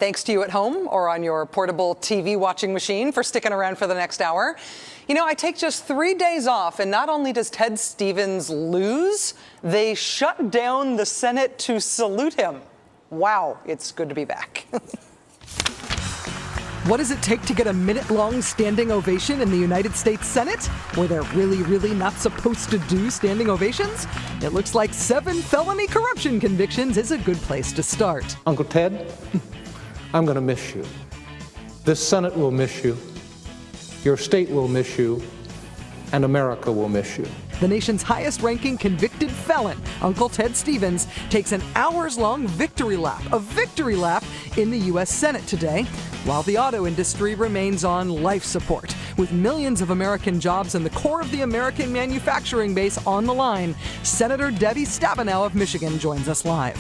Thanks to you at home or on your portable TV watching machine for sticking around for the next hour. You know, I take just 3 days off, and not only does Ted Stevens lose, they shut down the Senate to salute him. Wow, it's good to be back. What does it take to get a minute-long standing ovation in the United States Senate, where they're really not supposed to do standing ovations? It looks like 7 felony corruption convictions is a good place to start. Uncle Ted, I'm going to miss you. This Senate will miss you. Your state will miss you. And America will miss you. The nation's highest-ranking convicted felon, Uncle Ted Stevens, takes an hours-long victory lap, in the U.S. Senate today, while the auto industry remains on life support. With millions of American jobs and the core of the American manufacturing base on the line, Senator Debbie Stabenow of Michigan joins us live.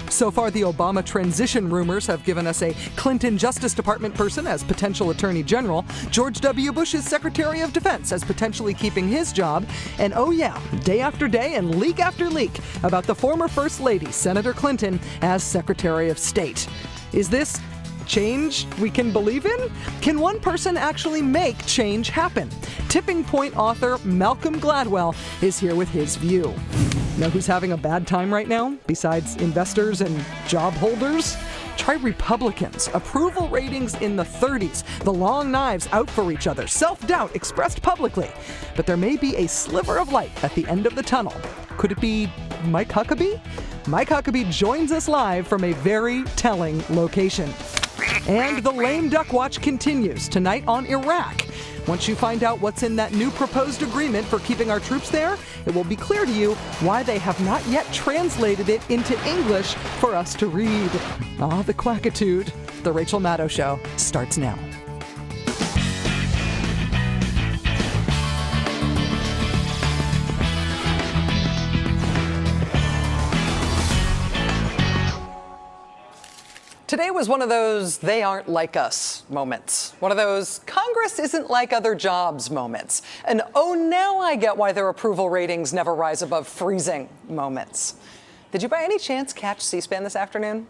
So far, the Obama transition rumors have given us a Clinton Justice Department person as potential Attorney General, George W. Bush's Secretary of Defense as potentially keeping his job, and oh yeah, day after day and leak after leak about the former First Lady, Senator Clinton, as Secretary of State. Is this change we can believe in? Can one person actually make change happen? Tipping Point author Malcolm Gladwell is here with his view. Know who's having a bad time right now, besides investors and job holders? Try Republicans. Approval ratings in the 30s. The long knives out for each other. Self-doubt expressed publicly. But there may be a sliver of light at the end of the tunnel. Could it be Mike Huckabee? Mike Huckabee joins us live from a very telling location. And the lame duck watch continues tonight on Iraq. Once you find out what's in that new proposed agreement for keeping our troops there, it will be clear to you why they have not yet translated it into English for us to read. Ah, the quackitude. The Rachel Maddow Show starts now. Today was one of those they aren't like us moments. One of those Congress isn't like other jobs moments. And oh, now I get why their approval ratings never rise above freezing moments. Did you by any chance catch C-SPAN this afternoon?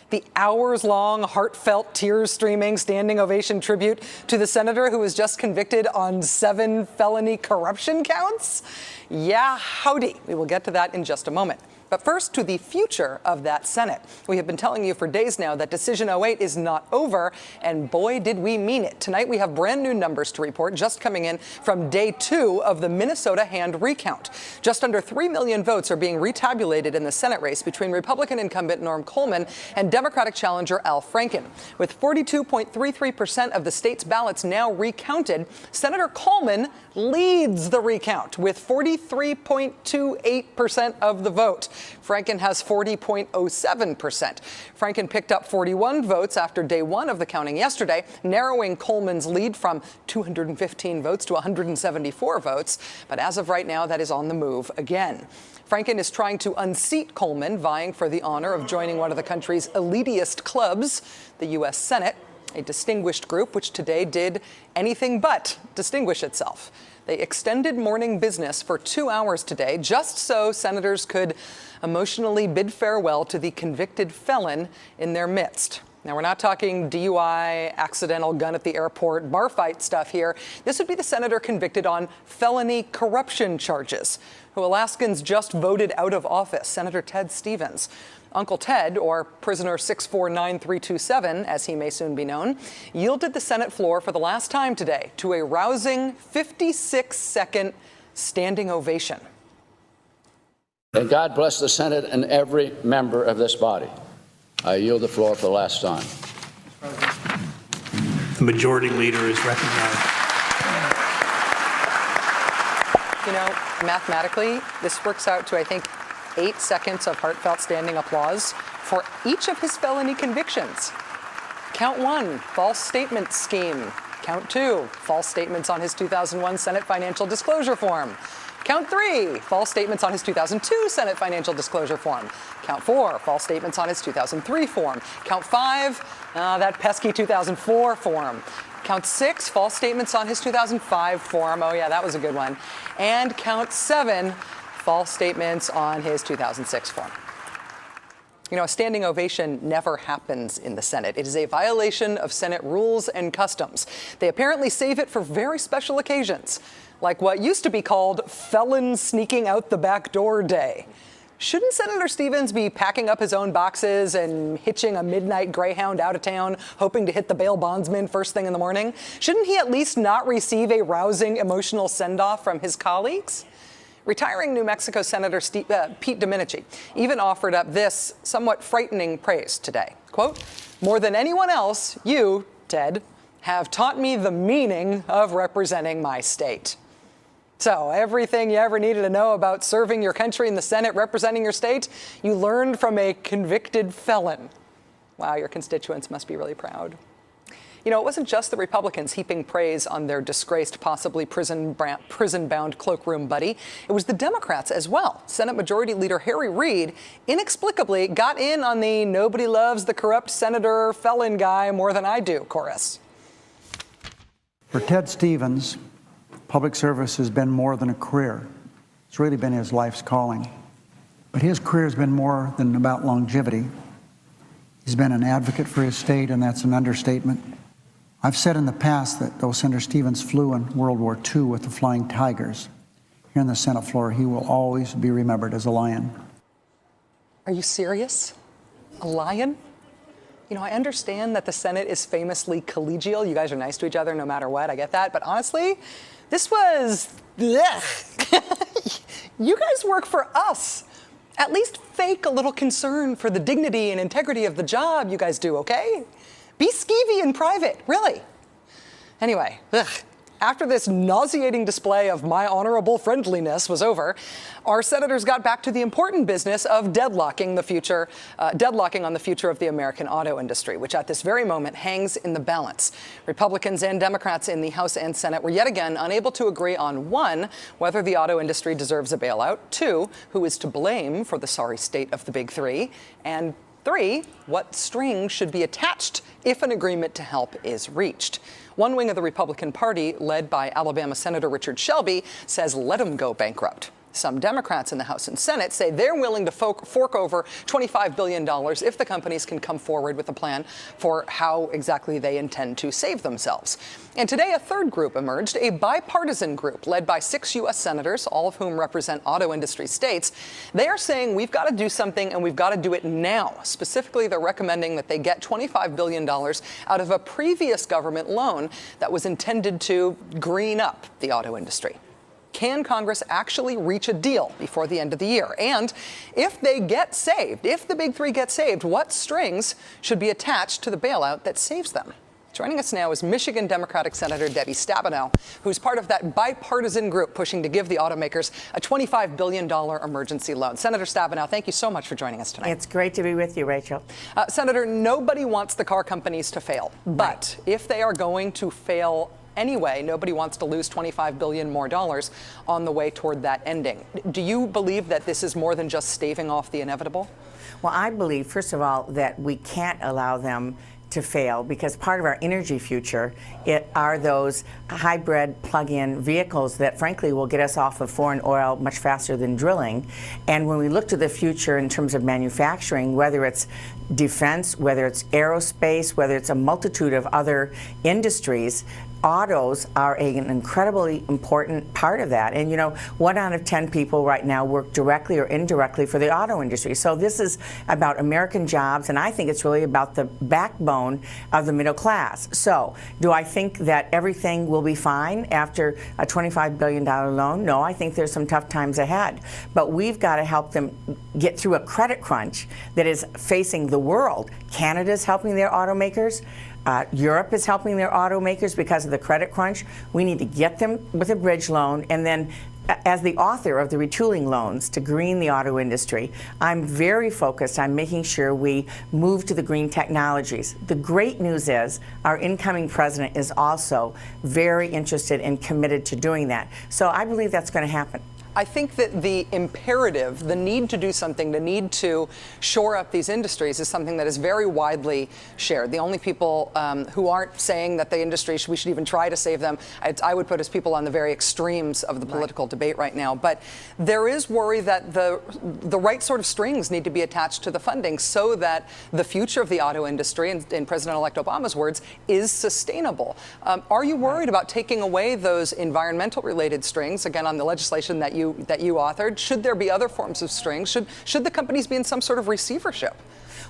The hours-long, heartfelt, tears-streaming standing ovation tribute to the senator who was just convicted on 7 felony corruption counts? Yeah, howdy. We will get to that in just a moment. But first, to the future of that Senate. We have been telling you for days now that Decision 08 is not over, and boy, did we mean it. Tonight, we have brand new numbers to report just coming in from day 2 of the Minnesota hand recount. Just under 3 million votes are being retabulated in the Senate race between Republican incumbent Norm Coleman and Democratic challenger Al Franken. With 42.33% of the state's ballots now recounted, Senator Coleman leads the recount with 43.28% of the vote. Franken has 40.07%. Franken picked up 41 votes after day 1 of the counting yesterday, narrowing Coleman's lead from 215 votes to 174 votes. But as of right now, that is on the move again. Franken is trying to unseat Coleman, vying for the honor of joining one of the country's elitiest clubs, the U.S. Senate, a distinguished group which today did anything but distinguish itself. They extended morning business for 2 hours today, just so senators could emotionally bid farewell to the convicted felon in their midst. Now, we're not talking DUI, accidental gun at the airport, bar fight stuff here. This would be the senator convicted on felony corruption charges, who Alaskans just voted out of office, Senator Ted Stevens. Uncle Ted, or Prisoner 649327, as he may soon be known, yielded the Senate floor for the last time today to a rousing 56-second standing ovation. And God bless the Senate and every member of this body. I yield the floor for the last time. The majority leader is recognized. You know, mathematically, this works out to, I think, 8 seconds of heartfelt standing applause for each of his felony convictions. Count 1, false statement scheme. Count 2, false statements on his 2001 Senate financial disclosure form. Count 3, false statements on his 2002 Senate financial disclosure form. Count 4, false statements on his 2003 form. Count 5, that pesky 2004 form. Count 6, false statements on his 2005 form. Oh yeah, that was a good one. And count 7, false statements on his 2006 form. You know, a standing ovation never happens in the Senate. It is a violation of Senate rules and customs. They apparently save it for very special occasions, like what used to be called Felon Sneaking Out the Back Door Day. Shouldn't Senator Stevens be packing up his own boxes and hitching a midnight Greyhound out of town, hoping to hit the bail bondsman first thing in the morning? Shouldn't he at least not receive a rousing, emotional send-off from his colleagues? Retiring New Mexico Senator Pete Domenici even offered up this somewhat frightening praise today. Quote, "More than anyone else, you, Ted, have taught me the meaning of representing my state." So everything you ever needed to know about serving your country in the Senate, representing your state, you learned from a convicted felon. Wow, your constituents must be really proud. You know, it wasn't just the Republicans heaping praise on their disgraced, possibly prison-bound cloakroom buddy. It was the Democrats as well. Senate Majority Leader Harry Reid inexplicably got in on the "nobody loves the corrupt senator felon guy more than I do" chorus. For Ted Stevens, public service has been more than a career. It's really been his life's calling. But his career has been more than about longevity. He's been an advocate for his state, and that's an understatement. I've said in the past that though Senator Stevens flew in World War II with the Flying Tigers, here on the Senate floor, he will always be remembered as a lion. Are you serious? A lion? You know, I understand that the Senate is famously collegial. You guys are nice to each other no matter what. I get that. But honestly, this was... You guys work for us. At least fake a little concern for the dignity and integrity of the job you guys do, okay? Be skeevy in private, really. Anyway, after this nauseating display of my honorable friendliness was over, our senators got back to the important business of deadlocking on the future of the American auto industry, which at this very moment hangs in the balance. Republicans and Democrats in the House and Senate were yet again unable to agree on, 1, whether the auto industry deserves a bailout, 2, who is to blame for the sorry state of the big three, and 3, what strings should be attached if an agreement to help is reached. One wing of the Republican Party, led by Alabama Senator Richard Shelby, says let them go bankrupt. Some Democrats in the House and Senate say they're willing to fork over $25 billion if the companies can come forward with a plan for how exactly they intend to save themselves. And today, a third group emerged, a bipartisan group led by 6 U.S. senators, all of whom represent auto industry states. They are saying we've got to do something and we've got to do it now. Specifically, they're recommending that they get $25 billion out of a previous government loan that was intended to green up the auto industry. Can Congress actually reach a deal before the end of the year? And if they get saved, if the big three get saved, what strings should be attached to the bailout that saves them? Joining us now is Michigan Democratic Senator Debbie Stabenow, who's part of that bipartisan group pushing to give the automakers a $25 billion emergency loan. Senator Stabenow, thank you so much for joining us tonight. It's great to be with you, Rachel. Senator, nobody wants the car companies to fail. But if they are going to fail anyway, nobody wants to lose $25 billion more on the way toward that ending. Do you believe that this is more than just staving off the inevitable? Well, I believe, first of all, that we can't allow them to fail because part of our energy future are those hybrid plug-in vehicles that frankly will get us off of foreign oil much faster than drilling. And when we look to the future in terms of manufacturing, whether it's defense, whether it's aerospace, whether it's a multitude of other industries, autos are an incredibly important part of that. And, you know, 1 out of 10 people right now work directly or indirectly for the auto industry. So this is about American jobs, and I think it's really about the backbone of the middle class. So do I think that everything will be fine after a $25 billion loan? No, I think there's some tough times ahead. But we've got to help them get through a credit crunch that is facing the world. Canada's helping their automakers. Europe is helping their automakers because of the credit crunch. We need to get them with a bridge loan, and then as the author of the retooling loans to green the auto industry, I'm very focused on making sure we move to the green technologies. The great news is our incoming president is also very interested and committed to doing that. So I believe that's going to happen. I think that the imperative, the need to do something, the need to shore up these industries is something that is very widely shared. The only people who aren't saying that the industry, we should even try to save them, I would put as people on the very extremes of the political debate right now. But there is worry that the right sort of strings need to be attached to the funding so that the future of the auto industry, in President-elect Obama's words, is sustainable. Are you worried about taking away those environmental-related strings, again, on the legislation that you authored? Should there be other forms of strings? Should the companies be in some sort of receivership?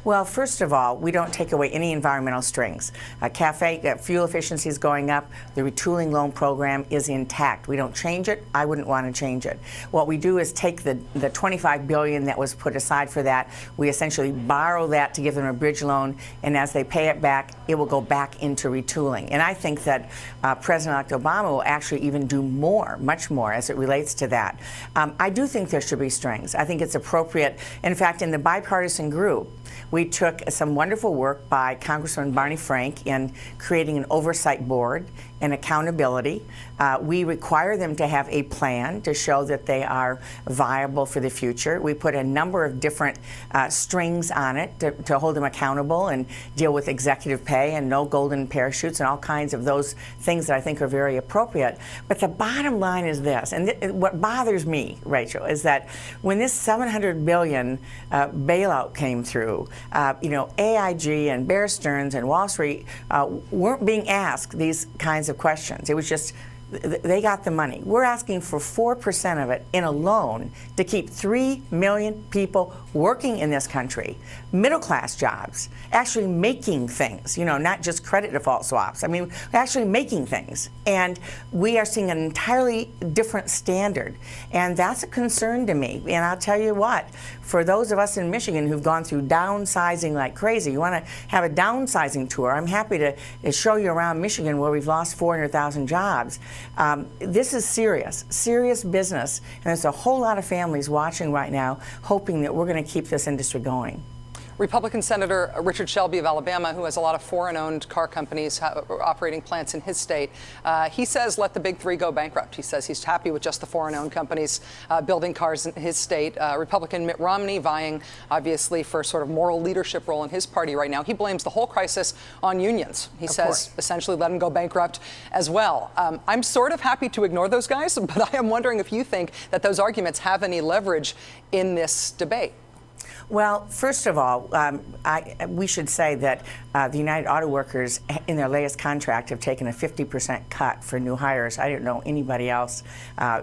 Well, first of all, we don't take away any environmental strings. CAFE, fuel efficiency is going up. The retooling loan program is intact. We don't change it. I wouldn't want to change it. What we do is take the $25 billion that was put aside for that. We essentially borrow that to give them a bridge loan, and as they pay it back, it will go back into retooling. And I think that President-elect Obama will actually even do more, much more, as it relates to that. I do think there should be strings. I think it's appropriate. In fact, in the bipartisan group, we took some wonderful work by Congressman Barney Frank in creating an oversight board and accountability. We require them to have a plan to show that they are viable for the future. We put a number of different strings on it to hold them accountable and deal with executive pay and no golden parachutes and all kinds of those things that I think are very appropriate. But the bottom line is this, and what bothers me, Rachel, is that when this $700 billion bailout came through, AIG and Bear Stearns and Wall Street weren't being asked these kinds of questions. It was just they got the money. We're asking for 4% of it in a loan to keep 3 million people working in this country, middle-class jobs, actually making things, not just credit default swaps. I mean, actually making things. And we are seeing an entirely different standard. And that's a concern to me. And I'll tell you what, for those of us in Michigan who've gone through downsizing like crazy, you want to have a downsizing tour, I'm happy to show you around Michigan where we've lost 400,000 jobs. This is serious business, and there's a whole lot of families watching right now hoping that we're going to keep this industry going. Republican Senator Richard Shelby of Alabama, who has a lot of foreign-owned car companies operating plants in his state, he says let the big three go bankrupt. He says he's happy with just the foreign-owned companies building cars in his state. Republican Mitt Romney vying, obviously, for sort of moral leadership role in his party right now. He blames the whole crisis on unions. He says essentially let them go bankrupt as well. I'm sort of happy to ignore those guys, but I am wondering if you think that those arguments have any leverage in this debate. Well, first of all, we should say that the United Auto Workers, in their latest contract, have taken a 50% cut for new hires. I don't know anybody else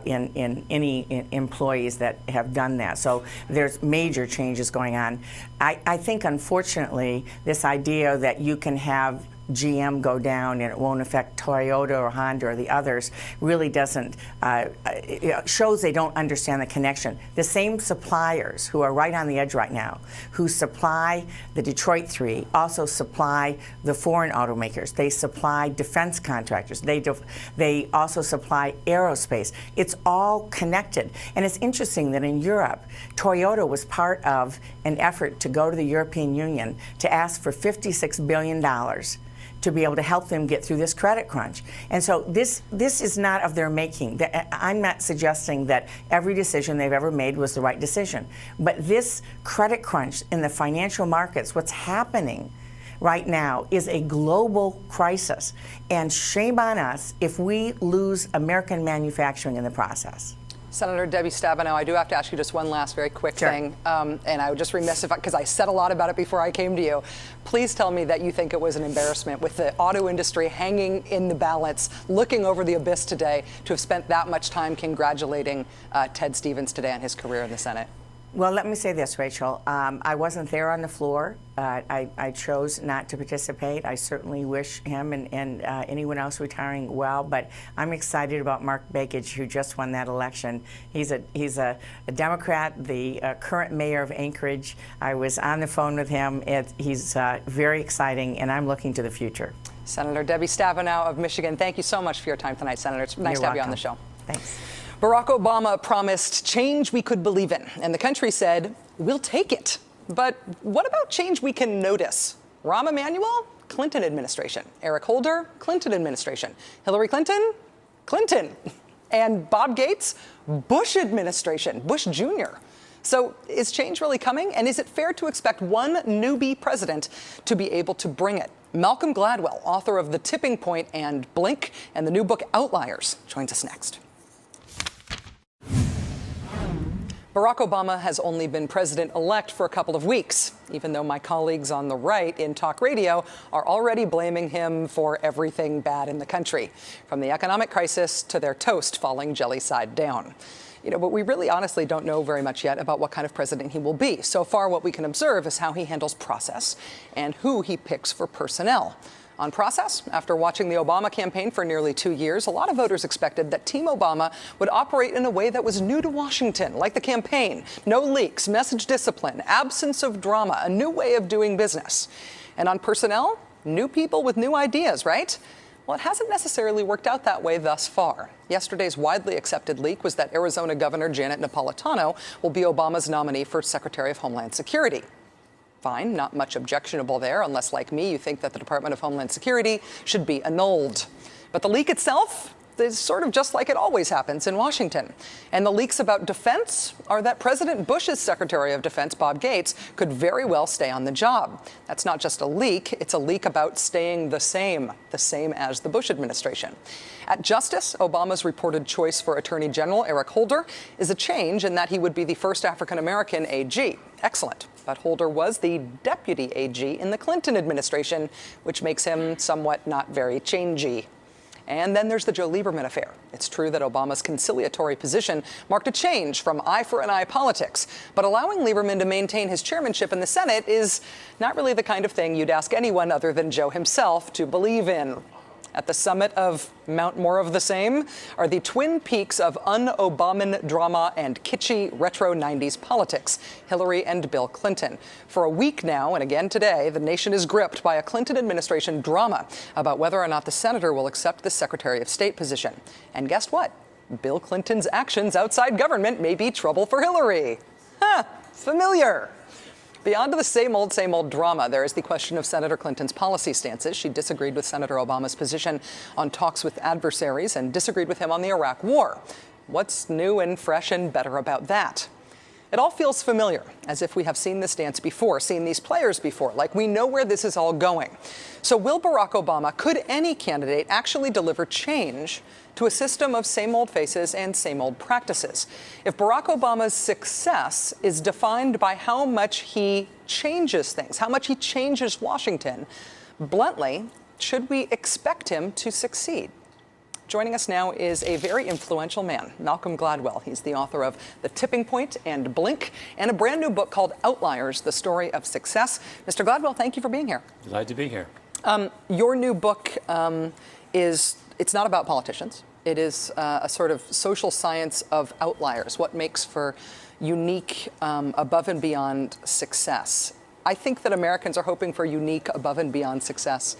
in any employees that have done that. So there's major changes going on. I think, unfortunately, this idea that you can have GM go down and it won't affect Toyota or Honda or the others really doesn't, it shows they don't understand the connection. The same suppliers who are right on the edge right now, who supply the Detroit Three, also supply the foreign automakers. They supply defense contractors. They also supply aerospace. It's all connected. And it's interesting that in Europe, Toyota was part of an effort to go to the European Union to ask for $56 billion to be able to help them get through this credit crunch. And so this is not of their making. I'm not suggesting that every decision they've ever made was the right decision. But this credit crunch in the financial markets, what's happening right now is a global crisis. And shame on us if we lose American manufacturing in the process. Senator Debbie Stabenow, I do have to ask you just one last very quick thing, and I would just remiss because I said a lot about it before I came to you. Please tell me that you think it was an embarrassment with the auto industry hanging in the balance, looking over the abyss today, to have spent that much time congratulating Ted Stevens today on his career in the Senate. Well, let me say this, Rachel. I wasn't there on the floor. I chose not to participate. I certainly wish him and anyone else retiring well, but I'm excited about Mark Bakich, who just won that election. He's a Democrat, the current mayor of Anchorage. I was on the phone with him. He's very exciting, and I'm looking to the future. Senator Debbie Stabenow of Michigan, thank you so much for your time tonight, Senator. It's nice to have you on the show. Thanks. Barack Obama promised change we could believe in, and the country said, we'll take it. But what about change we can notice? Rahm Emanuel? Clinton administration. Eric Holder? Clinton administration. Hillary Clinton? Clinton. And Bob Gates, Bush administration, Bush Jr. So is change really coming? And is it fair to expect one newbie president to be able to bring it? Malcolm Gladwell, author of The Tipping Point and Blink, and the new book Outliers, joins us next. Barack Obama has only been president-elect for a couple of weeks, even though my colleagues on the right in talk radio are already blaming him for everything bad in the country, from the economic crisis to their toast falling jelly side down. But we really honestly don't know very much yet about what kind of president he will be. So far, what we can observe is how he handles process and who he picks for personnel. On process, after watching the Obama campaign for nearly 2 years, a lot of voters expected that Team Obama would operate in a way that was new to Washington, like the campaign. No leaks, message discipline, absence of drama, a new way of doing business. And on personnel, new people with new ideas, right? Well, it hasn't necessarily worked out that way thus far. Yesterday's widely accepted leak was that Arizona Governor Janet Napolitano will be Obama's nominee for Secretary of Homeland Security. Fine, not much objectionable there, unless, like me, you think that the Department of Homeland Security should be annulled. But the leak itself is sort of just like it always happens in Washington. And the leaks about defense are that President Bush's Secretary of Defense, Bob Gates, could very well stay on the job. That's not just a leak, it's a leak about staying the same as the Bush administration. At Justice, Obama's reported choice for Attorney General Eric Holder is a change in that he would be the first African-American AG. Excellent. But Holder was the deputy AG in the Clinton administration, which makes him somewhat not very changey. And then there's the Joe Lieberman affair. It's true that Obama's conciliatory position marked a change from eye for an eye politics. But allowing Lieberman to maintain his chairmanship in the Senate is not really the kind of thing you'd ask anyone other than Joe himself to believe in. At the summit of Mount More of the Same are the twin peaks of un-Obaman drama and kitschy retro 90s politics, Hillary and Bill Clinton. For a week now, and again today, the nation is gripped by a Clinton administration drama about whether or not the senator will accept the Secretary of State position. And guess what? Bill Clinton's actions outside government may be trouble for Hillary. Familiar. Beyond the same old drama, there is the question of Senator Clinton's policy stances. She disagreed with Senator Obama's position on talks with adversaries and disagreed with him on the Iraq War. What's new and fresh and better about that? It all feels familiar, as if we have seen this dance before, seen these players before, like we know where this is all going. So will Barack Obama, could any candidate actually deliver change to a system of same old faces and same old practices? If Barack Obama's success is defined by how much he changes things, how much he changes Washington, bluntly, should we expect him to succeed? Joining us now is a very influential man, Malcolm Gladwell. He's the author of The Tipping Point and Blink, and a brand new book called Outliers, The Story of Success. Mr. Gladwell, thank you for being here. Glad to be here. Your new book it's not about politicians. It is a sort of social science of outliers, what makes for unique, above and beyond success. I think that Americans are hoping for unique, above and beyond success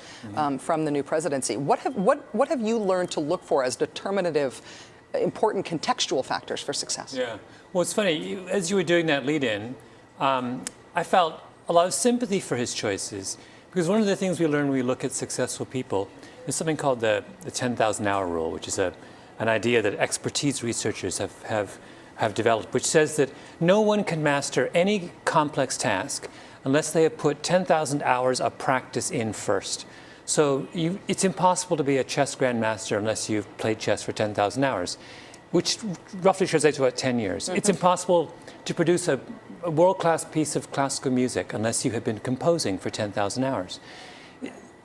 from the new presidency. What have you learned to look for as determinative, important contextual factors for success? Yeah. Well, it's funny. As you were doing that lead-in, I felt a lot of sympathy for his choices, because one of the things we learn when we look at successful people is something called the 10,000-hour rule, which is an idea that expertise researchers have developed, which says that no one can master any complex task unless they have put 10,000 hours of practice in first. So it's impossible to be a chess grandmaster unless you've played chess for 10,000 hours, which roughly translates to about 10 years. It's impossible to produce a world-class piece of classical music unless you have been composing for 10,000 hours.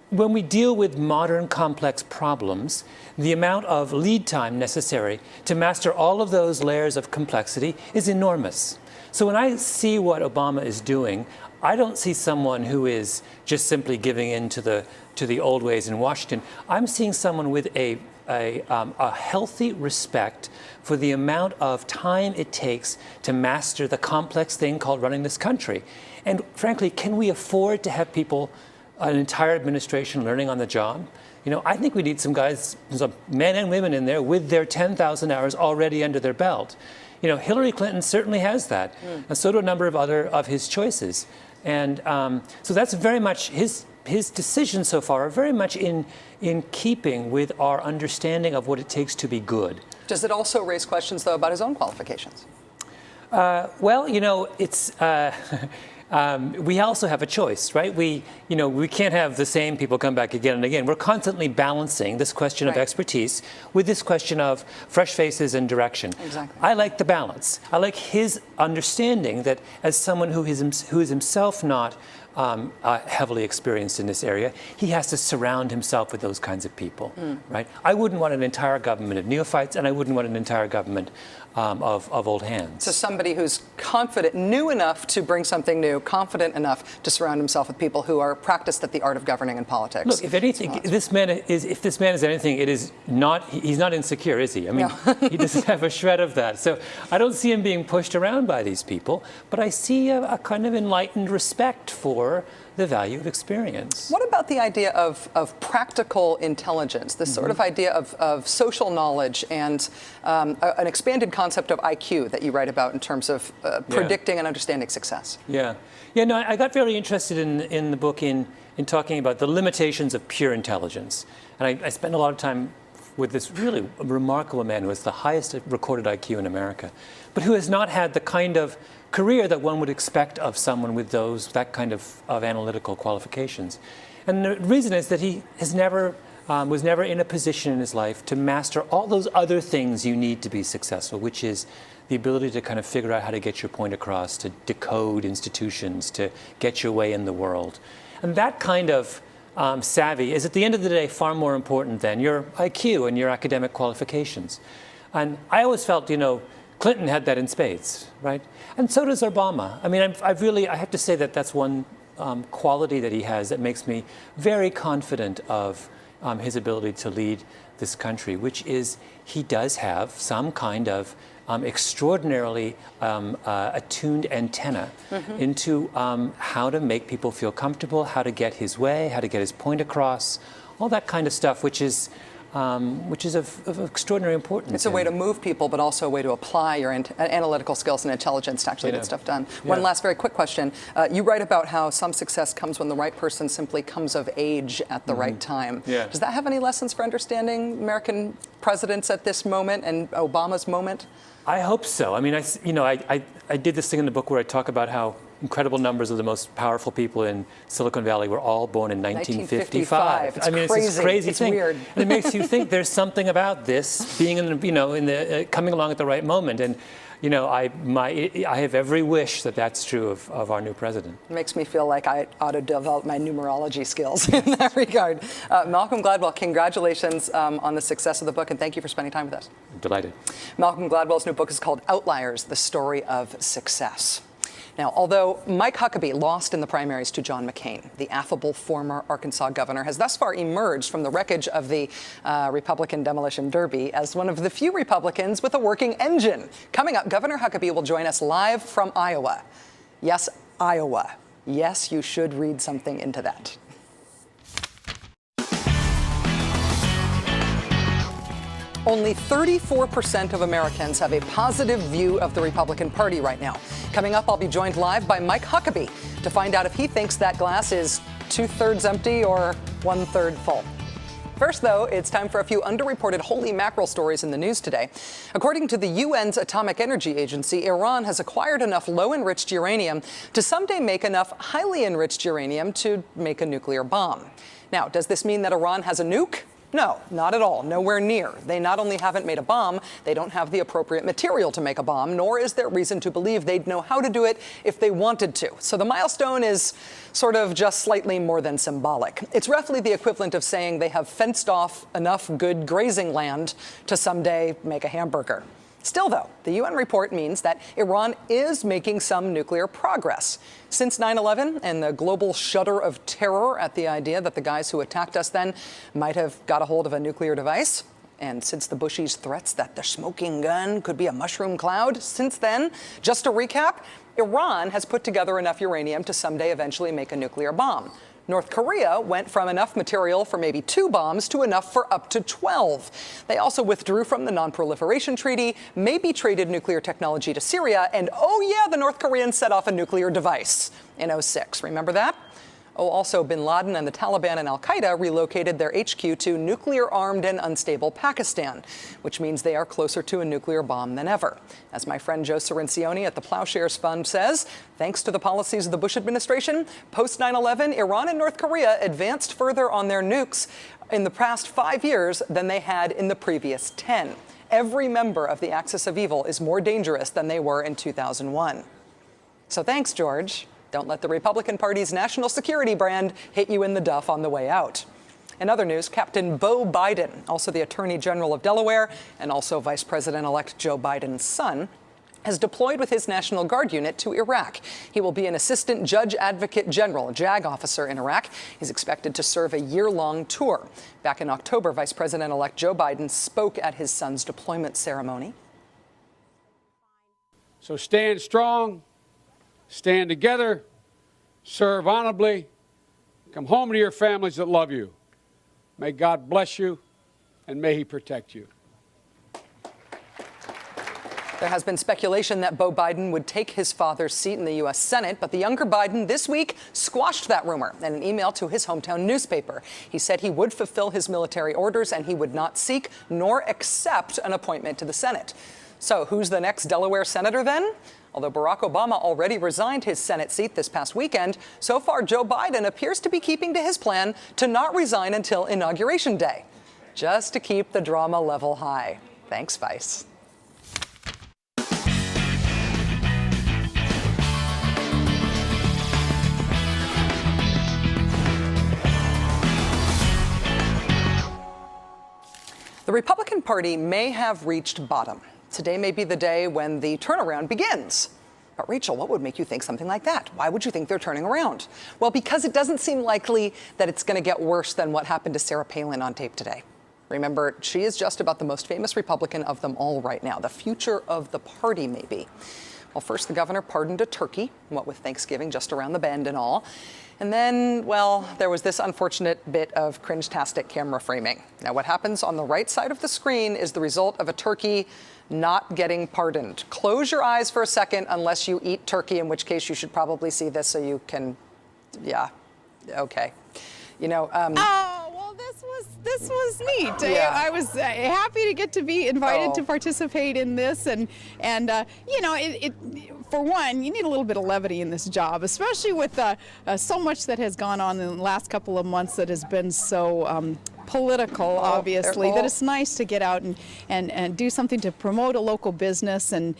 When we deal with modern complex problems, the amount of lead time necessary to master all of those layers of complexity is enormous. So when I see what Obama is doing, I don't see someone who is just simply giving in to the old ways in Washington. I'm seeing someone with a healthy respect for the amount of time it takes to master the complex thing called running this country. And frankly, can we afford to have people, an entire administration, learning on the job? I think we need some guys, some men and women in there with their 10,000 hours already under their belt. Hillary Clinton certainly has that, and so do a number of other of his choices. And so that's very much his decisions so far are very much in keeping with our understanding of what it takes to be good. Does it also raise questions, though, about his own qualifications? Well, it's we also have a choice, right? We can't have the same people come back again and again. We're constantly balancing this question of expertise with this question of fresh faces and direction. Exactly. I like the balance. I like his understanding that as someone who is himself not heavily experienced in this area, he has to surround himself with those kinds of people, right? I wouldn't want an entire government of neophytes, and I wouldn't want an entire government of old hands. So somebody who's confident, new enough to bring something new, confident enough to surround himself with people who are practiced at the art of governing and politics. Look, if anything, if this man is anything, he's not insecure, is he? I mean, he doesn't have a shred of that. So I don't see him being pushed around by these people, but I see a kind of enlightened respect for the value of experience. What about the idea of practical intelligence, this sort of idea of social knowledge and an expanded concept of IQ that you write about in terms of predicting and understanding success? Yeah. No, I got very interested in the book in talking about the limitations of pure intelligence. And I spent a lot of time with this really remarkable man who has the highest recorded IQ in America, but who has not had the kind of career that one would expect of someone with that kind of analytical qualifications. And the reason is that he has was never in a position in his life to master all those other things you need to be successful, which is the ability to kind of figure out how to get your point across, to decode institutions, to get your way in the world. And that kind of savvy is at the end of the day far more important than your IQ and your academic qualifications. And I always felt, Clinton had that in spades, right? And so does Obama. I mean, I have to say that that's one quality that he has that makes me very confident of his ability to lead this country, which is he does have some kind of extraordinarily attuned antenna into how to make people feel comfortable, how to get his way, how to get his point across, all that kind of stuff, which is of extraordinary importance. It's a way to move people, but also a way to apply your analytical skills and intelligence to actually get stuff done. One last very quick question. You write about how some success comes when the right person simply comes of age at the right time. Does that have any lessons for understanding American presidents at this moment and Obama's moment? I hope so. I mean, I did this thing in the book where I talk about how incredible numbers of the most powerful people in Silicon Valley were all born in 1955. It's crazy. It's this crazy thing. Weird. And it makes you think there's something about this being coming along at the right moment. And I have every wish that that's true of our new president. It makes me feel like I ought to develop my numerology skills in that regard. Malcolm Gladwell, congratulations on the success of the book, and thank you for spending time with us. I'm delighted. Malcolm Gladwell's new book is called Outliers: The Story of Success. Now, although Mike Huckabee lost in the primaries to John McCain, the affable former Arkansas governor has thus far emerged from the wreckage of the Republican demolition derby as one of the few Republicans with a working engine. Coming up, Governor Huckabee will join us live from Iowa. Yes, Iowa. Yes, you should read something into that. Only 34% of Americans have a positive view of the Republican Party right now. Coming up, I'll be joined live by Mike Huckabee to find out if he thinks that glass is 2/3 empty or 1/3 full. First, though, it's time for a few underreported holy mackerel stories in the news today. According to the UN's Atomic Energy Agency, Iran has acquired enough low-enriched uranium to someday make enough highly enriched uranium to make a nuclear bomb. Now, does this mean that Iran has a nuke? No, not at all. Nowhere near. They not only haven't made a bomb, they don't have the appropriate material to make a bomb, nor is there reason to believe they'd know how to do it if they wanted to. So the milestone is sort of just slightly more than symbolic. It's roughly the equivalent of saying they have fenced off enough good grazing land to someday make a hamburger. Still, though, the UN report means that Iran is making some nuclear progress. Since 9/11 and the global shudder of terror at the idea that the guys who attacked us then might have got a hold of a nuclear device, and since the Bushies' threats that the smoking gun could be a mushroom cloud, since then, just to recap, Iran has put together enough uranium to someday eventually make a nuclear bomb. North Korea went from enough material for maybe 2 bombs to enough for up to 12. They also withdrew from the Non-Proliferation Treaty, maybe traded nuclear technology to Syria, and oh yeah, the North Koreans set off a nuclear device in 2006. Remember that? Also, bin Laden and the Taliban and al-Qaeda relocated their HQ to nuclear-armed and unstable Pakistan, which means they are closer to a nuclear bomb than ever. As my friend Joe Cirincione at the Plowshares Fund says, thanks to the policies of the Bush administration, post 9/11, Iran and North Korea advanced further on their nukes in the past 5 years than they had in the previous 10. Every member of the axis of evil is more dangerous than they were in 2001. So thanks, George. Don't let the Republican Party's national security brand hit you in the duff on the way out. In other news, Captain Beau Biden, also the Attorney General of Delaware and also Vice President-elect Joe Biden's son, has deployed with his National Guard unit to Iraq. He will be an Assistant Judge Advocate General, a JAG officer in Iraq. He's expected to serve a year-long tour. Back in October, Vice President-elect Joe Biden spoke at his son's deployment ceremony. So stand strong, stand together, serve honorably, come home to your families that love you. May God bless you, and may He protect you. There has been speculation that Beau Biden would take his father's seat in the U.S. Senate, but the younger Biden this week squashed that rumor in an email to his hometown newspaper. He said he would fulfill his military orders and he would not seek nor accept an appointment to the Senate. So who's the next Delaware senator then? Although Barack Obama already resigned his Senate seat this past weekend, so far Joe Biden appears to be keeping to his plan to not resign until Inauguration Day, just to keep the drama level high. Thanks, Vice. The Republican Party may have reached bottom. Today may be the day when the turnaround begins. But Rachel, what would make you think something like that? Why would you think they're turning around? Well, because it doesn't seem likely that it's going to get worse than what happened to Sarah Palin on tape today. Remember, she is just about the most famous Republican of them all right now. The future of the party, maybe. Well, first, the governor pardoned a turkey, what with Thanksgiving just around the bend and all. And then, well, there was this unfortunate bit of cringe-tastic camera framing. Now, what happens on the right side of the screen is the result of a turkey not getting pardoned. Close your eyes for a second unless you eat turkey, in which case you should probably see this so you can, yeah, okay. You know, oh, well, this was neat. Yeah. I was happy to get to be invited to participate in this, and you know, it for one, you need a little bit of levity in this job, especially with so much that has gone on in the last couple of months that has been so political, obviously, that it's nice to get out and do something to promote a local business and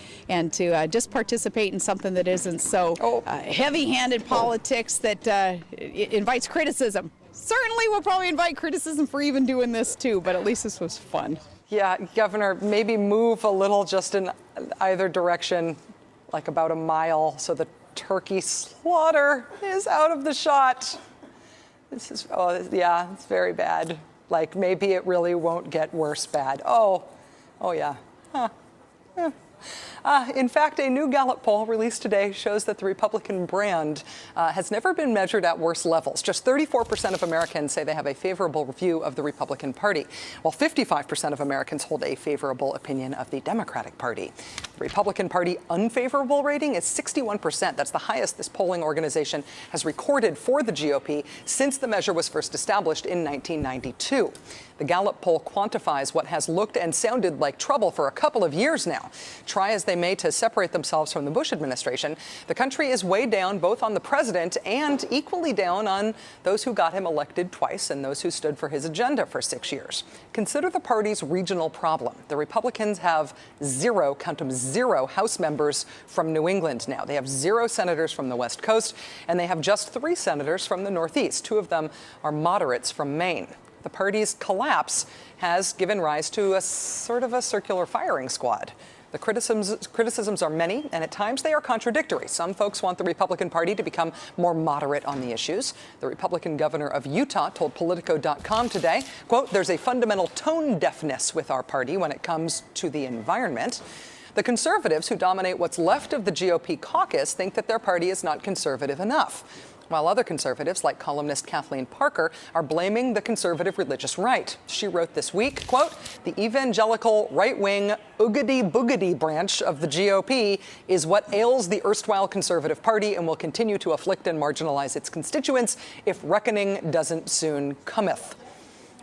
to just participate in something that isn't so heavy-handed politics that invites criticism. Certainly we'll probably invite criticism for even doing this too, but at least this was fun. Yeah, Governor, maybe move a little just in either direction, like about a mile, so the turkey slaughter is out of the shot. This is, oh, yeah, it's very bad. Like, maybe it really won't get worse bad. Oh, yeah. Huh. Yeah. In fact, a new Gallup poll released today shows that the Republican brand has never been measured at worse levels. Just 34% of Americans say they have a favorable view of the Republican Party, while 55% of Americans hold a favorable opinion of the Democratic Party. The Republican Party unfavorable rating is 61%. That's the highest this polling organization has recorded for the GOP since the measure was first established in 1992. The Gallup poll quantifies what has looked and sounded like trouble for a couple of years now. Try as they may to separate themselves from the Bush administration, the country is way down both on the president and equally down on those who got him elected twice and those who stood for his agenda for 6 years. Consider the party's regional problem. The Republicans have zero, count them, zero House members from New England now. They have 0 senators from the West Coast, and they have just 3 senators from the Northeast. 2 of them are moderates from Maine. The party's collapse has given rise to a sort of a circular firing squad. The criticisms are many, and at times they are contradictory. Some folks want the Republican Party to become more moderate on the issues. The Republican governor of Utah told Politico.com today, quote, "There's a fundamental tone deafness with our party when it comes to the environment." The conservatives who dominate what's left of the GOP caucus think that their party is not conservative enough. while other conservatives, like columnist Kathleen Parker, are blaming the conservative religious right. She wrote this week, quote, "The evangelical right-wing oogity-boogity branch of the GOP is what ails the erstwhile Conservative Party and will continue to afflict and marginalize its constituents if reckoning doesn't soon cometh."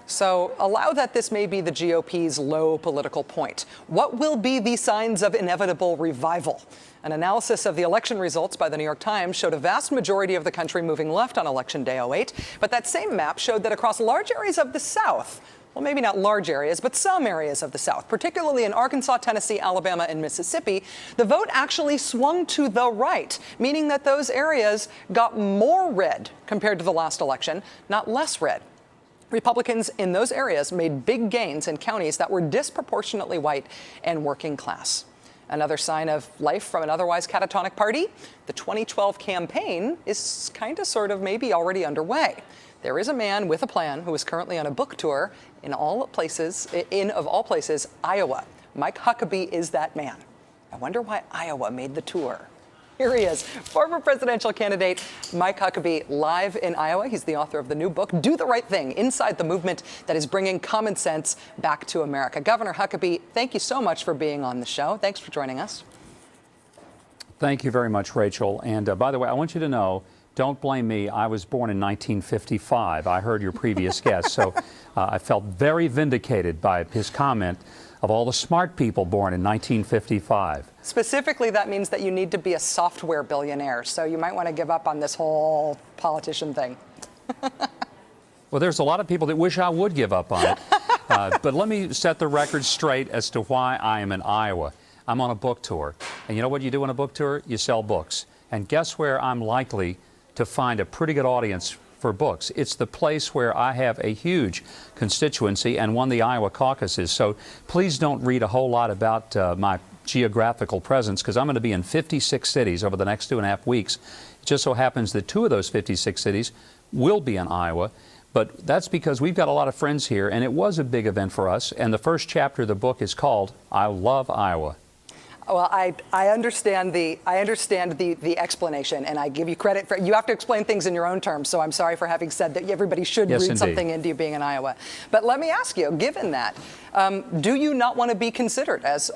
So allow that this may be the GOP's low political point. What will be the signs of inevitable revival? An analysis of the election results by the New York Times showed a vast majority of the country moving left on Election Day 08, but that same map showed that across large areas of the South, well, maybe not large areas, but some areas of the South, particularly in Arkansas, Tennessee, Alabama, and Mississippi, the vote actually swung to the right, meaning that those areas got more red compared to the last election, not less red. Republicans in those areas made big gains in counties that were disproportionately white and working class. Another sign of life from an otherwise catatonic party, the 2012 campaign is kind of sort of maybe already underway. There is a man with a plan who is currently on a book tour in of all places, Iowa. Mike Huckabee is that man. I wonder why Iowa made the tour. Here he is, former presidential candidate Mike Huckabee, live in Iowa. He's the author of the new book, Do the Right Thing, Inside the Movement That is Bringing Common Sense Back to America. Governor Huckabee, thank you so much for being on the show. Thanks for joining us. Thank you very much, Rachel. And by the way, I want you to know, don't blame me. I was born in 1955. I heard your previous guest, so I felt very vindicated by his comment of all the smart people born in 1955. Specifically, that means that you need to be a software billionaire, so you might want to give up on this whole politician thing. Well, there's a lot of people that wish I would give up on it. But let me set the record straight as to why I am in Iowa. I'm on a book tour. And you know what you do on a book tour? You sell books. And guess where I'm likely to find a pretty good audience for books? It's the place where I have a huge constituency and won the Iowa caucuses. So please don't read a whole lot about my geographical presence, because I'm going to be in 56 cities over the next 2.5 weeks. It just so happens that 2 of those 56 cities will be in Iowa. But that's because we've got a lot of friends here, and it was a big event for us. And the first chapter of the book is called I Love Iowa. Well, I understand the explanation, and I give you credit for. You have to explain things in your own terms, so I'm sorry for having said that everybody should read indeed. Something into you being in Iowa. But let me ask you, given that, do you not want to be considered as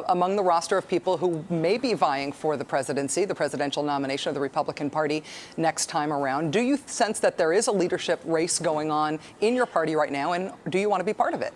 among the roster of people who may be vying for the presidency, the presidential nomination of the Republican Party next time around? Do you sense that there is a leadership race going on in your party right now, and do you want to be part of it?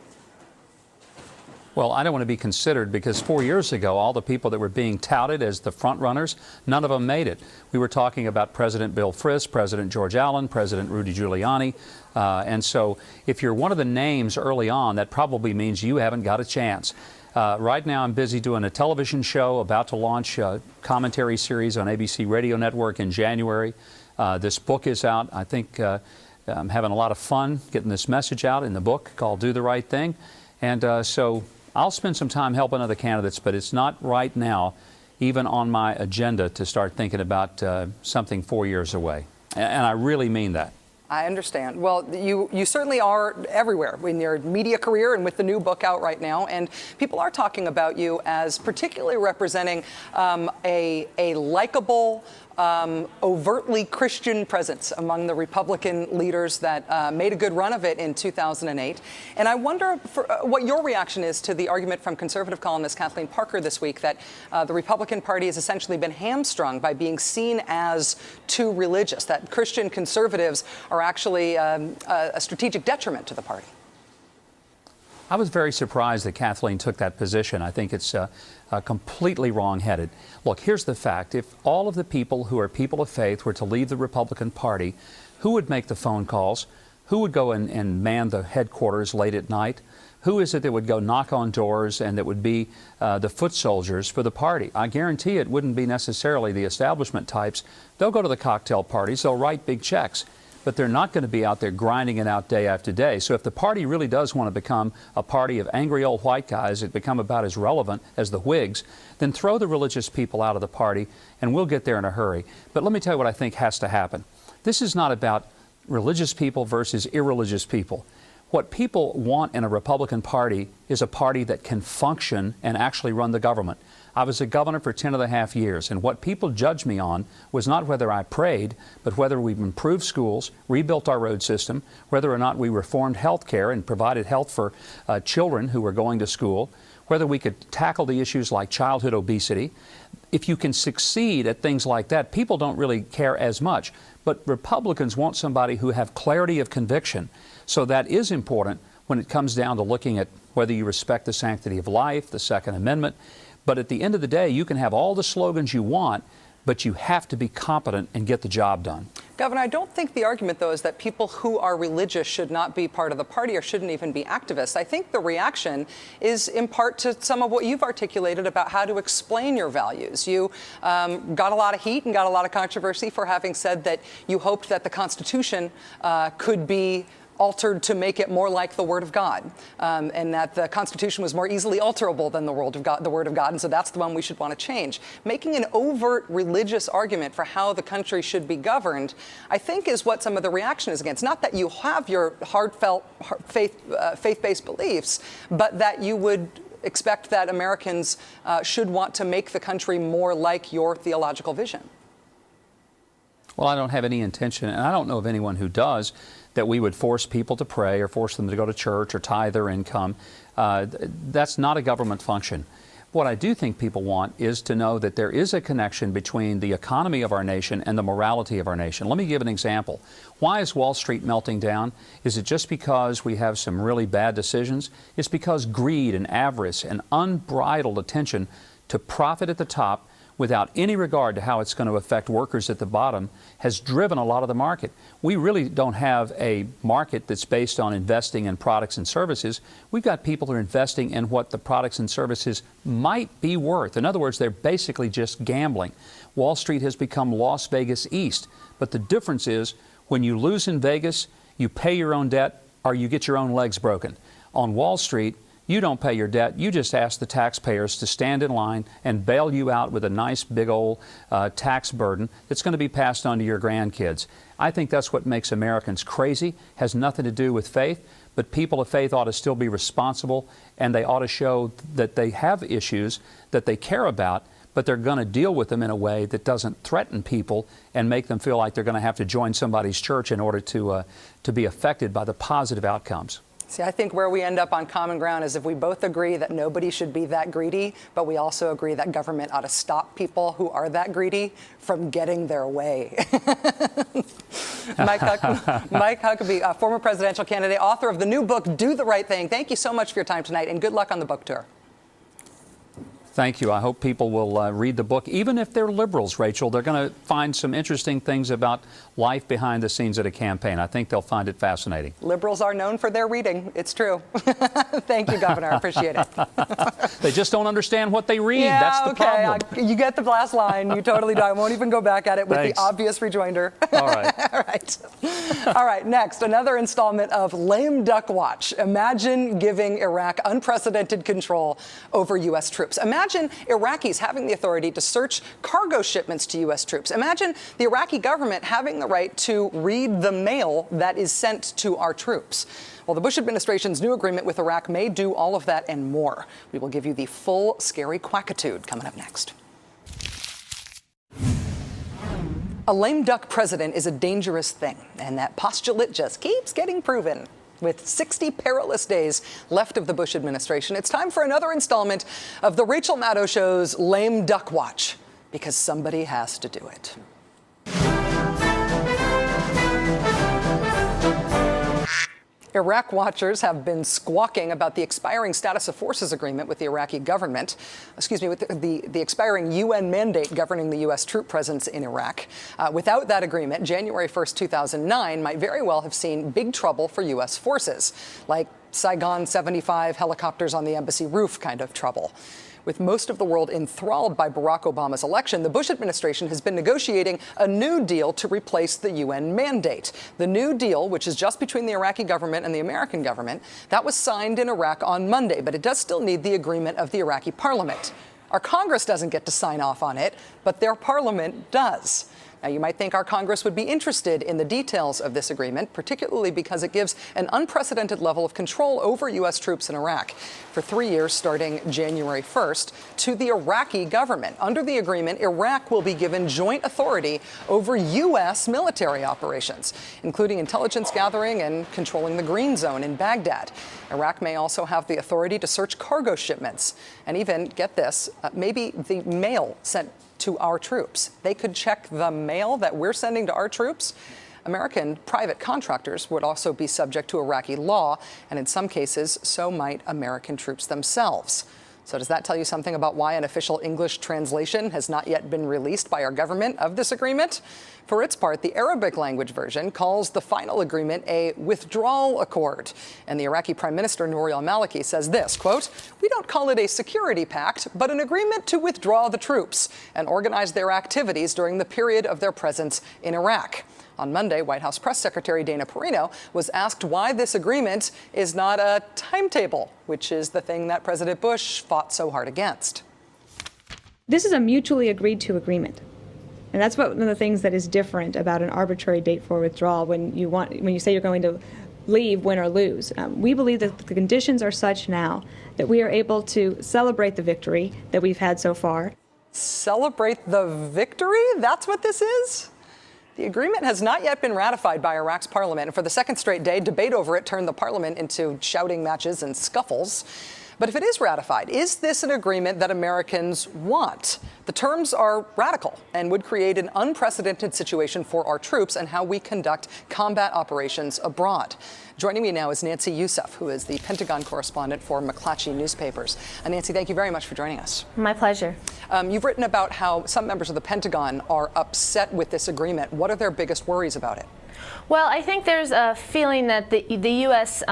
Well, I don't want to be considered because 4 years ago, all the people that were being touted as the front runners, none of them made it. We were talking about President Bill Frist, President George Allen, President Rudy Giuliani. And so if you're one of the names early on, that probably means you haven't got a chance. Right now, I'm busy doing a television show, about to launch a commentary series on ABC Radio Network in January. This book is out. I think I'm having a lot of fun getting this message out in the book called Do the Right Thing. And so I'll spend some time helping other candidates, but it's not right now even on my agenda to start thinking about something 4 years away. And I really mean that. I understand. Well, you certainly are everywhere in your media career and with the new book out right now. And people are talking about you as particularly representing a likable, overtly Christian presence among the Republican leaders that made a good run of it in 2008. And I wonder what your reaction is to the argument from conservative columnist Kathleen Parker this week that the Republican Party has essentially been hamstrung by being seen as too religious, that Christian conservatives are actually a strategic detriment to the party. I was very surprised that Kathleen took that position. I think it's completely wrong-headed. Look, here's the fact. If all of the people who are people of faith were to leave the Republican Party, who would make the phone calls? Who would go and man the headquarters late at night? Who is it that would go knock on doors and that would be the foot soldiers for the party? I guarantee it wouldn't be necessarily the establishment types. They'll go to the cocktail parties. They'll write big checks. But they're not going to be out there grinding it out day after day. So if the party really does want to become a party of angry old white guys that become about as relevant as the Whigs, then throw the religious people out of the party and we'll get there in a hurry. But let me tell you what I think has to happen. This is not about religious people versus irreligious people. What people want in a Republican Party is a party that can function and actually run the government. I was a governor for 10.5 years, and what people judged me on was not whether I prayed, but whether we've improved schools, rebuilt our road system, whether or not we reformed health care and provided health for children who were going to school, whether we could tackle the issues like childhood obesity. If you can succeed at things like that, people don't really care as much. But Republicans want somebody who have clarity of conviction. So that is important when it comes down to looking at whether you respect the sanctity of life, the Second Amendment. But at the end of the day, you can have all the slogans you want, but you have to be competent and get the job done. Governor, I don't think the argument, though, is that people who are religious should not be part of the party or shouldn't even be activists. I think the reaction is in part to some of what you've articulated about how to explain your values. You got a lot of heat and got a lot of controversy for having said that you hoped that the Constitution could be altered to make it more like the Word of God, and that the Constitution was more easily alterable than the Word of God, and so that's the one we should want to change. Making an overt religious argument for how the country should be governed, I think, is what some of the reaction is against. Not that you have your heartfelt faith-based beliefs, but that you would expect that Americans should want to make the country more like your theological vision. Well, I don't have any intention, and I don't know of anyone who does, that we would force people to pray or force them to go to church or tithe their income. That's not a government function. What I do think people want is to know that there is a connection between the economy of our nation and the morality of our nation. Let me give an example. Why is Wall Street melting down? Is it just because we have some really bad decisions? It's because greed and avarice and unbridled attention to profit at the top without any regard to how it's going to affect workers at the bottom has driven a lot of the market. We really don't have a market that's based on investing in products and services. We've got people who are investing in what the products and services might be worth. In other words, they're basically just gambling. Wall Street has become Las Vegas East. But the difference is when you lose in Vegas, you pay your own debt or you get your own legs broken. On Wall Street, you don't pay your debt. You just ask the taxpayers to stand in line and bail you out with a nice big old tax burden that's going to be passed on to your grandkids. I think that's what makes Americans crazy. Has nothing to do with faith, but people of faith ought to still be responsible, and they ought to show that they have issues that they care about, but they're going to deal with them in a way that doesn't threaten people and make them feel like they're going to have to join somebody's church in order to be affected by the positive outcomes. See, I think where we end up on common ground is if we both agree that nobody should be that greedy, but we also agree that government ought to stop people who are that greedy from getting their way. Mike Huckabee, former presidential candidate, author of the new book, Do the Right Thing. Thank you so much for your time tonight, and good luck on the book tour. Thank you. I hope people will read the book. Even if they're liberals, Rachel, they're going to find some interesting things about life behind the scenes at a campaign. I think they'll find it fascinating. Liberals are known for their reading. It's true. Thank you, Governor. I appreciate it. They just don't understand what they read. Yeah, that's the problem. You get the last line. You totally do. I won't even go back at it with the obvious rejoinder. All right. All right. All right. Next, another installment of Lame Duck Watch. Imagine giving Iraq unprecedented control over U.S. troops. Imagine Iraqis having the authority to search cargo shipments to U.S. troops. Imagine the Iraqi government having the right to read the mail that is sent to our troops. Well, the Bush administration's new agreement with Iraq may do all of that and more. We will give you the full scary quackitude coming up next. A lame duck president is a dangerous thing, and that postulate just keeps getting proven. With 60 perilous days left of the Bush administration, it's time for another installment of the Rachel Maddow Show's Lame Duck Watch, because somebody has to do it. Iraq watchers have been squawking about the expiring status of forces agreement with the Iraqi government, with the expiring UN mandate governing the U.S. troop presence in Iraq. Without that agreement, January 1st, 2009 might very well have seen big trouble for U.S. forces, like Saigon 75 helicopters on the embassy roof kind of trouble. With most of the world enthralled by Barack Obama's election, the Bush administration has been negotiating a new deal to replace the UN mandate. The new deal, which is just between the Iraqi government and the American government, that was signed in Iraq on Monday, but it does still need the agreement of the Iraqi parliament. Our Congress doesn't get to sign off on it, but their parliament does. Now, you might think our Congress would be interested in the details of this agreement, particularly because it gives an unprecedented level of control over U.S. troops in Iraq for 3 years starting January 1st to the Iraqi government. Under the agreement, Iraq will be given joint authority over U.S. military operations, including intelligence gathering and controlling the Green Zone in Baghdad. Iraq may also have the authority to search cargo shipments and even, get this, maybe the mail sent to our troops. They could check the mail that we're sending to our troops. American private contractors would also be subject to Iraqi law, and in some cases, so might American troops themselves. So does that tell you something about why an official English translation has not yet been released by our government of this agreement? For its part, the Arabic language version calls the final agreement a withdrawal accord. And the Iraqi Prime Minister Nouri al-Maliki says this, quote, "We don't call it a security pact, but an agreement to withdraw the troops and organize their activities during the period of their presence in Iraq." On Monday, White House Press Secretary Dana Perino was asked why this agreement is not a timetable, which is the thing that President Bush fought so hard against. This is a mutually agreed to agreement. And that's one of the things that is different about an arbitrary date for withdrawal when you say you're going to leave, win or lose. We believe that the conditions are such now that we are able to celebrate the victory that we've had so far. Celebrate the victory? That's what this is? The agreement has not yet been ratified by Iraq's parliament, and for the second straight day, debate over it turned the parliament into shouting matches and scuffles. But if it is ratified, is this an agreement that Americans want? The terms are radical and would create an unprecedented situation for our troops and how we conduct combat operations abroad. Joining me now is Nancy Youssef, who is the Pentagon correspondent for McClatchy Newspapers. Nancy, thank you very much for joining us. My pleasure. You've written about how some members of the Pentagon are upset with this agreement. What are their biggest worries about it? Well, I think there's a feeling that the U.S.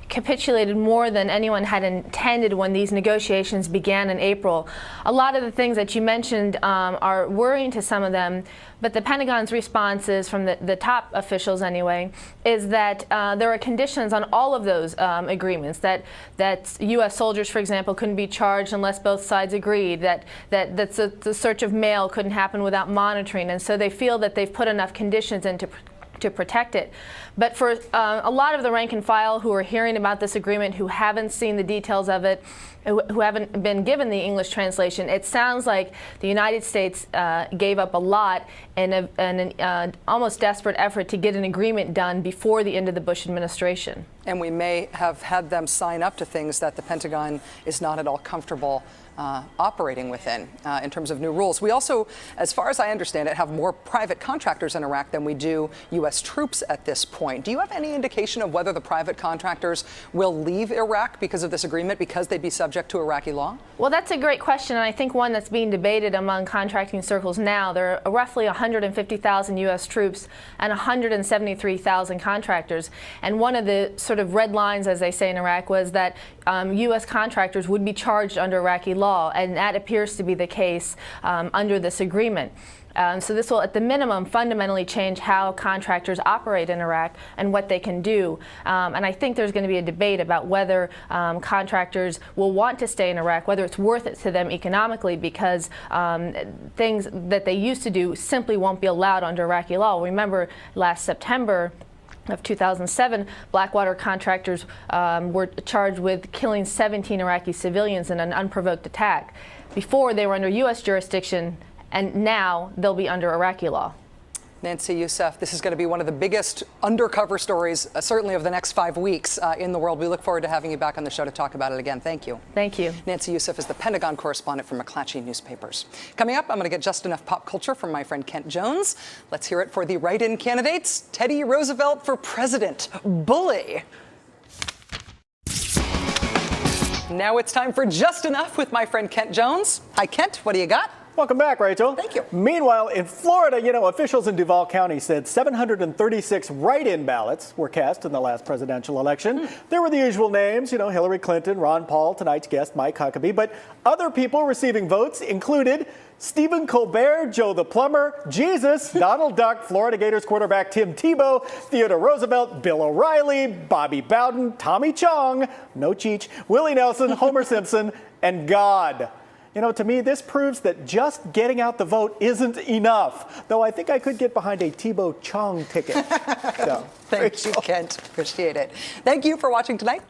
Capitulated more than anyone had intended when these negotiations began in April. A lot of the things that you mentioned are worrying to some of them, but the Pentagon's responses from the top officials anyway is that there are conditions on all of those agreements, that U.S. soldiers, for example, couldn't be charged unless both sides agreed, that the search of mail couldn't happen without monitoring, and so they feel that they've put enough conditions in to protect it. But for a lot of the rank and file who are hearing about this agreement, who haven't seen the details of it, who haven't been given the English translation, it sounds like the United States gave up a lot in an almost desperate effort to get an agreement done before the end of the Bush administration. And we may have had them sign up to things that the Pentagon is not at all comfortable operating within in terms of new rules. We also, as far as I understand it, have more private contractors in Iraq than we do U.S. troops at this point. Do you have any indication of whether the private contractors will leave Iraq because of this agreement, because they'd be subject to Iraqi law? Well, that's a great question, and I think one that's being debated among contracting circles now. There are roughly 150,000 U.S. troops and 173,000 contractors. And one of the sort of red lines, as they say in Iraq, was that U.S. contractors would be charged under Iraqi law, and that appears to be the case under this agreement. So this will, at the minimum, fundamentally change how contractors operate in Iraq and what they can do. And I think there's going to be a debate about whether contractors will want to stay in Iraq, whether it's worth it to them economically, because things that they used to do simply won't be allowed under Iraqi law. Remember, last September of 2007, Blackwater contractors were charged with killing 17 Iraqi civilians in an unprovoked attack. Before, they were under U.S. jurisdiction, and now they'll be under Iraqi law. Nancy Youssef, this is going to be one of the biggest undercover stories, certainly of the next 5 weeks in the world. We look forward to having you back on the show to talk about it again. Thank you. Thank you. Nancy Youssef is the Pentagon correspondent for McClatchy Newspapers. Coming up, I'm going to get just enough pop culture from my friend Kent Jones. Let's hear it for the write-in candidates. Teddy Roosevelt for president. Bully. Now it's time for Just Enough with my friend Kent Jones. Hi, Kent. What do you got? Welcome back, Rachel. Thank you. Meanwhile, in Florida, officials in Duval County said 736 write-in ballots were cast in the last presidential election. There were the usual names, Hillary Clinton, Ron Paul, tonight's guest, Mike Huckabee. But other people receiving votes included Stephen Colbert, Joe the Plumber, Jesus, Donald Duck, Florida Gators quarterback Tim Tebow, Theodore Roosevelt, Bill O'Reilly, Bobby Bowden, Tommy Chong, no Cheech, Willie Nelson, Homer Simpson, and God. You know, to me, this proves that just getting out the vote isn't enough, though I think I could get behind a Thibaut Chong ticket. So, Thank you, Kent. Appreciate it. Thank you for watching tonight.